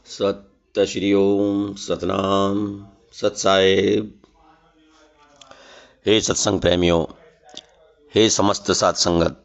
सत्य श्री ओम सतनाम सत साहेब। हे सत्संग प्रेमियों, हे समस्त साध संगत,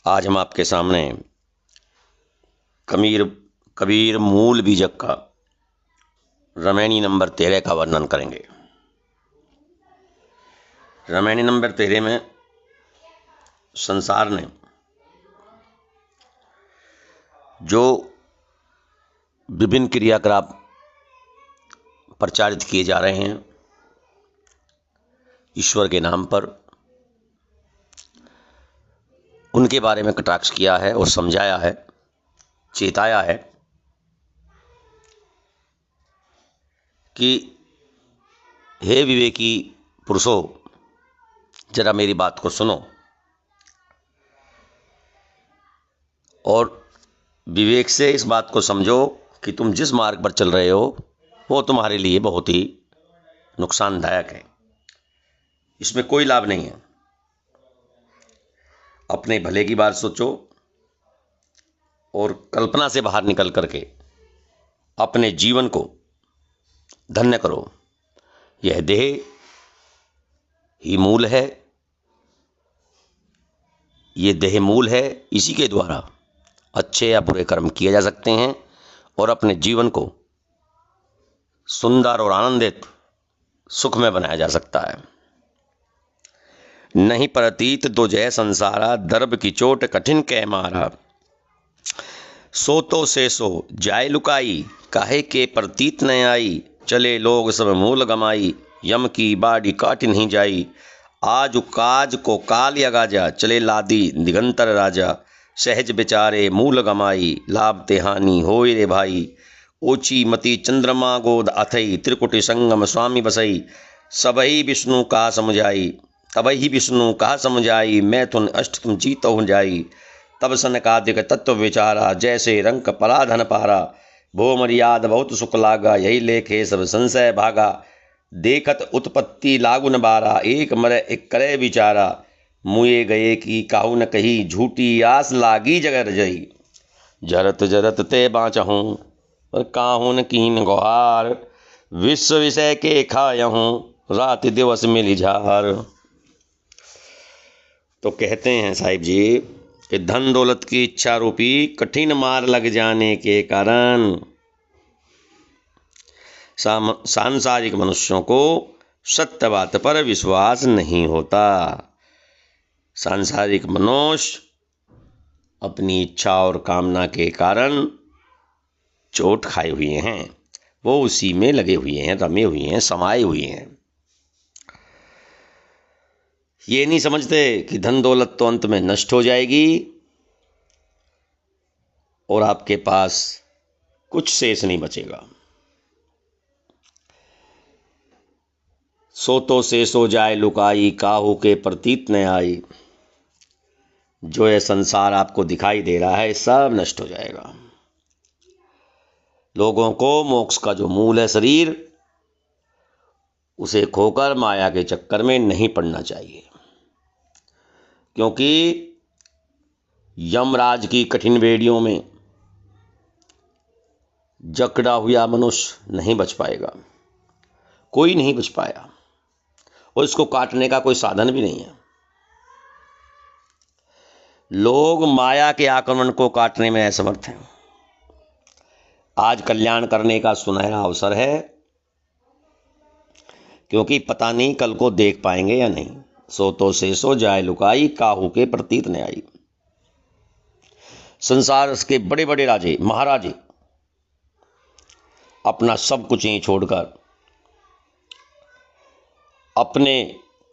आज हम आपके सामने कबीर मूल बीजक का रामायणी नंबर 13 का वर्णन करेंगे। रामायणी नंबर 13 में संसार ने जो विभिन्न क्रियाकलाप प्रचारित किए जा रहे हैं ईश्वर के नाम पर, उनके बारे में कटाक्ष किया है और समझाया है, चेताया है कि हे विवेकी पुरुषों, जरा मेरी बात को सुनो और विवेक से इस बात को समझो कि तुम जिस मार्ग पर चल रहे हो वो तुम्हारे लिए बहुत ही नुकसानदायक है। इसमें कोई लाभ नहीं है। अपने भले की बात सोचो और कल्पना से बाहर निकल करके अपने जीवन को धन्य करो। यह देह ही मूल है, ये देह मूल है। इसी के द्वारा अच्छे या बुरे कर्म किए जा सकते हैं और अपने जीवन को सुंदर और आनंदित सुखमय बनाया जा सकता है। नहीं प्रतीत दो जय संसारा, दर्भ की चोट कठिन कै मारा। सो तो से सो जाय लुकाई, काहे के प्रतीत न आई। चले लोग सब मूल गमाई, यम की बाड़ी काट नहीं जाई। आज काज को काल यगाजा, चले लादी दिगंतर राजा। सहज बिचारे मूल गमाई, लाभ ते हानि होय रे भाई। ओची मति चंद्रमा गोद अथई, त्रिकुटी संगम स्वामी बसई। सबही विष्णु का समझाई, तबही विष्णु कहा समझाई। मैथुन अष्टम जीत हो जाई, तब सनकादिक तत्व विचारा। जैसे रंक पराधन पारा, भो मर्याद बहुत सुख लागा। यही लेखे सब संशय भागा, देखत उत्पत्ति लागु न बारा। एक मर एक करे विचारा, मुए गए की काहू न कही। झूठी आस लागी जगर जई, जरत जरत ते बाँचहूँ पर काहू न कीन गुहार। विश्व विषय के खायहूँ, रात दिवस मिली झार। तो कहते हैं साहिब जी कि धन दौलत की इच्छा रूपी कठिन मार लग जाने के कारण सांसारिक मनुष्यों को सत्य बात पर विश्वास नहीं होता। सांसारिक मनुष्य अपनी इच्छा और कामना के कारण चोट खाए हुए हैं, वो उसी में लगे हुए हैं, रमे हुए हैं, समाये हुए हैं। ये नहीं समझते कि धन दौलत तो अंत में नष्ट हो जाएगी और आपके पास कुछ शेष नहीं बचेगा। सो तो से सो जाए लुकाई, काहू के प्रतीत न आई। जो ये संसार आपको दिखाई दे रहा है सब नष्ट हो जाएगा। लोगों को मोक्ष का जो मूल है शरीर, उसे खोकर माया के चक्कर में नहीं पड़ना चाहिए, क्योंकि यमराज की कठिन बेड़ियों में जकड़ा हुआ मनुष्य नहीं बच पाएगा। कोई नहीं बच पाया और इसको काटने का कोई साधन भी नहीं है। लोग माया के आक्रमण को काटने में असमर्थ हैं। आज कल्याण करने का सुनहरा अवसर है, क्योंकि पता नहीं कल को देख पाएंगे या नहीं। सो तो से सो जाए लुकाई, काहू के प्रतीत न आई। संसार के बड़े बड़े राजे महाराजे अपना सब कुछ यहीं छोड़कर अपने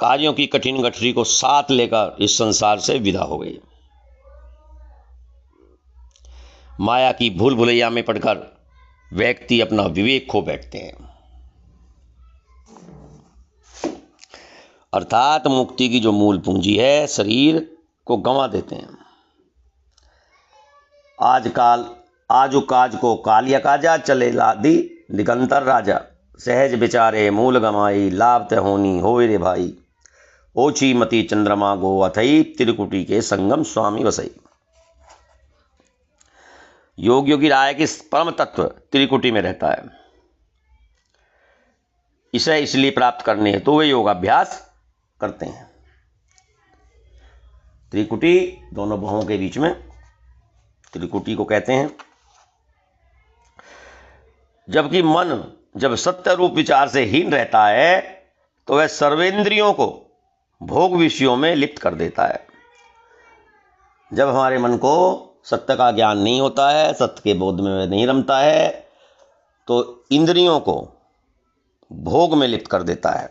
कार्यों की कठिन गठरी को साथ लेकर इस संसार से विदा हो गए। माया की भूल भुलैया में पड़कर व्यक्ति अपना विवेक खो बैठते हैं, अर्थात मुक्ति की जो मूल पूंजी है शरीर को गंवा देते हैं। आजु काज को कालिया काजा, चले लादी दिगंतर राजा। सहज बिचारे मूल गमाई, लाभ ते होनी होय रे भाई। ओछी मति चंद्रमा गो अथई, त्रिकुटी के संगम स्वामी बसई। योगियों की राय कि परम तत्व त्रिकुटी में रहता है। इसे इसलिए प्राप्त करने हेतु वे योगाभ्यास करते हैं। त्रिकुटी दोनों भवों के बीच में त्रिकुटी को कहते हैं। जबकि मन जब सत्य रूप विचार से हीन रहता है तो वह सर्वेंद्रियों को भोग विषयों में लिप्त कर देता है। जब हमारे मन को सत्य का ज्ञान नहीं होता है, सत्य के बोध में वह नहीं रमता है, तो इंद्रियों को भोग में लिप्त कर देता है।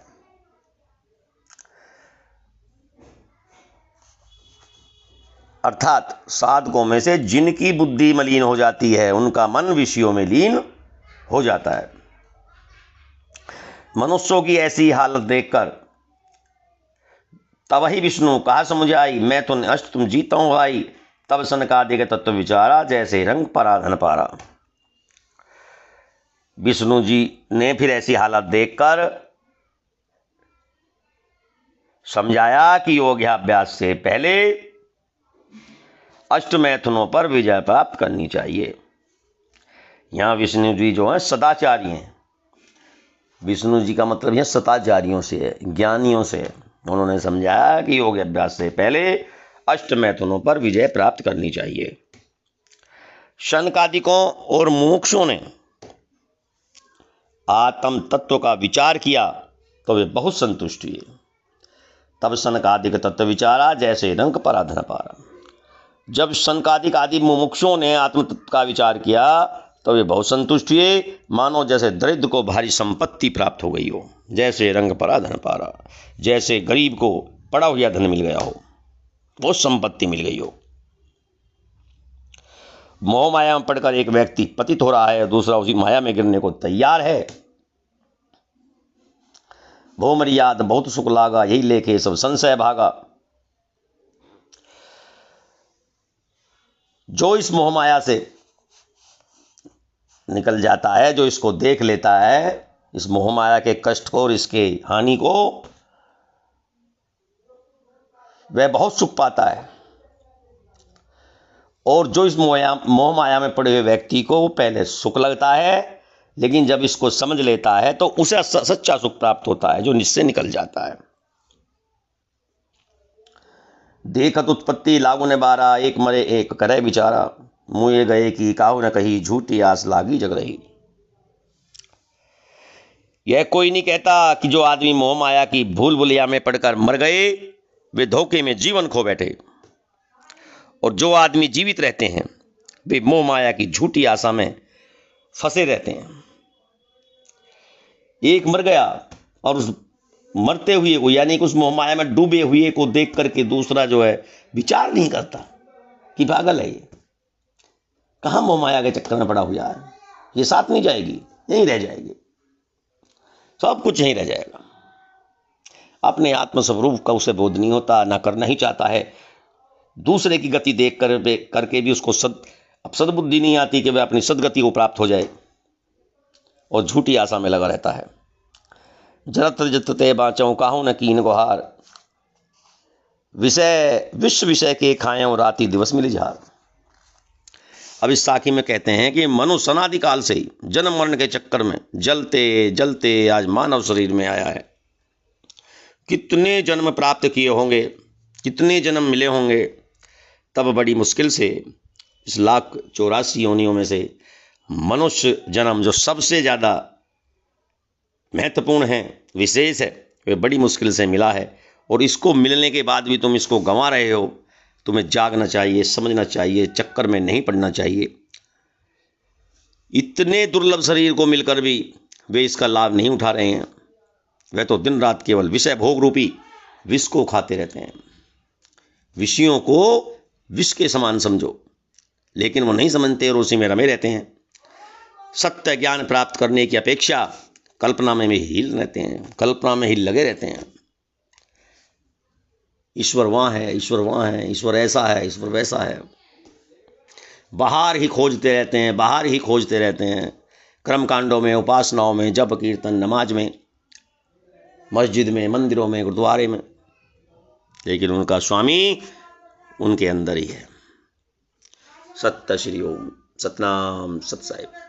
अर्थात साधकों में से जिनकी बुद्धि मलिन हो जाती है उनका मन विषयों में लीन हो जाता है। मनुष्यों की ऐसी हालत देखकर तब ही विष्णु कहा समझ आई, मैं तो अष्ट तुम जीता हूं भाई। तब सनकादि के तत्व विचारा, जैसे रंग परा धन पारा। विष्णु जी ने फिर ऐसी हालत देखकर समझाया कि योगाभ्यास से पहले अष्ट मैथुनों पर विजय प्राप्त करनी चाहिए। यहां विष्णु जी जो है सदाचारी हैं। विष्णु जी का मतलब यह सदाचारियों से है, ज्ञानियों से है। उन्होंने समझाया कि योग अभ्यास से पहले अष्ट मैथुनों पर विजय प्राप्त करनी चाहिए। शनकादिकों और मुमुक्षुओं ने आत्म तत्व का विचार किया तो वे बहुत संतुष्ट हुए। तब शनकादिक तत्व विचारा, जैसे रंग पराधन पारा। जब शनकादिक आदि मुमुक्षुओं ने आत्म तत्व का विचार किया तो वे बहुत संतुष्ट हुए, मानो जैसे दरिद्र को भारी संपत्ति प्राप्त हो गई हो, जैसे रंग परा धन पारा, जैसे गरीब को पड़ा हुआ धन मिल गया हो, वो संपत्ति मिल गई हो। मोह माया में पड़कर एक व्यक्ति पतित हो रहा है, दूसरा उसी माया में गिरने को तैयार है। भो मर्याद बहुत सुख लागा, यही लेके सब संशय भागा। जो इस मोह माया से निकल जाता है, जो इसको देख लेता है, इस मोह माया के कष्ट को और इसके हानि को, वह बहुत सुख पाता है। और जो इस मोह माया में पड़े हुए व्यक्ति को पहले सुख लगता है, लेकिन जब इसको समझ लेता है तो उसे सच्चा सुख प्राप्त होता है, जो निश्चय निकल जाता है। देखत उत्पत्ति लागू ने बारा, एक मरे एक करे बिचारा। मुए गए कि काहू न कही, झूठी आस लागी जग रही। यह कोई नहीं कहता कि जो आदमी मोह माया की भूल भुलिया में पड़कर मर गए वे धोखे में जीवन खो बैठे, और जो आदमी जीवित रहते हैं वे मोह माया की झूठी आशा में फंसे रहते हैं। एक मर गया और उस मरते हुए को, यानी कि उस मोह माया में डूबे हुए को देख करके दूसरा जो है विचार नहीं करता कि पागल है, ये कहां मोह माया के चक्कर में पड़ा हुआ है, ये साथ नहीं जाएगी, यहीं रह जाएगी, सब कुछ यहीं रह जाएगा। अपने आत्मस्वरूप का उसे बोध नहीं होता, ना करना ही चाहता है। दूसरे की गति देख करके भी उसको सद्बुद्धि नहीं आती कि वह अपनी सदगति को प्राप्त हो जाए, और झूठी आशा में लगा रहता है। जरत जतते बाँचो काहू न कीन गुहार, विश्व विषय के खाएं राति दिवस मिली झार। अब इस साखी में कहते हैं कि मनुष्य अनादिकाल से ही जन्म मरण के चक्कर में जलते जलते आज मानव शरीर में आया है। कितने जन्म प्राप्त किए होंगे, कितने जन्म मिले होंगे, तब बड़ी मुश्किल से इस 1,84,000 योनियों में से मनुष्य जन्म जो सबसे ज़्यादा महत्वपूर्ण है, विशेष है, वे बड़ी मुश्किल से मिला है। और इसको मिलने के बाद भी तुम इसको गंवा रहे हो। तुम्हें जागना चाहिए, समझना चाहिए, चक्कर में नहीं पड़ना चाहिए। इतने दुर्लभ शरीर को मिलकर भी वे इसका लाभ नहीं उठा रहे हैं। वे तो दिन रात केवल विषय भोग रूपी विष को खाते रहते हैं। विषयों को विष के समान समझो, लेकिन वो नहीं समझते और उसी में रमे रहते हैं। सत्य ज्ञान प्राप्त करने की अपेक्षा कल्पना में हिल रहते हैं, कल्पना में ही लगे रहते हैं। ईश्वर वहाँ है, ईश्वर वहाँ है, ईश्वर ऐसा है, ईश्वर वैसा है। बाहर ही खोजते रहते हैं, बाहर ही खोजते रहते हैं। कर्मकांडों में, उपासनाओं में, जप कीर्तन नमाज में, मस्जिद में, मंदिरों में, गुरुद्वारे में, लेकिन उनका स्वामी उनके अंदर ही है। सत्य श्री ओम। सतनाम सत साहिब।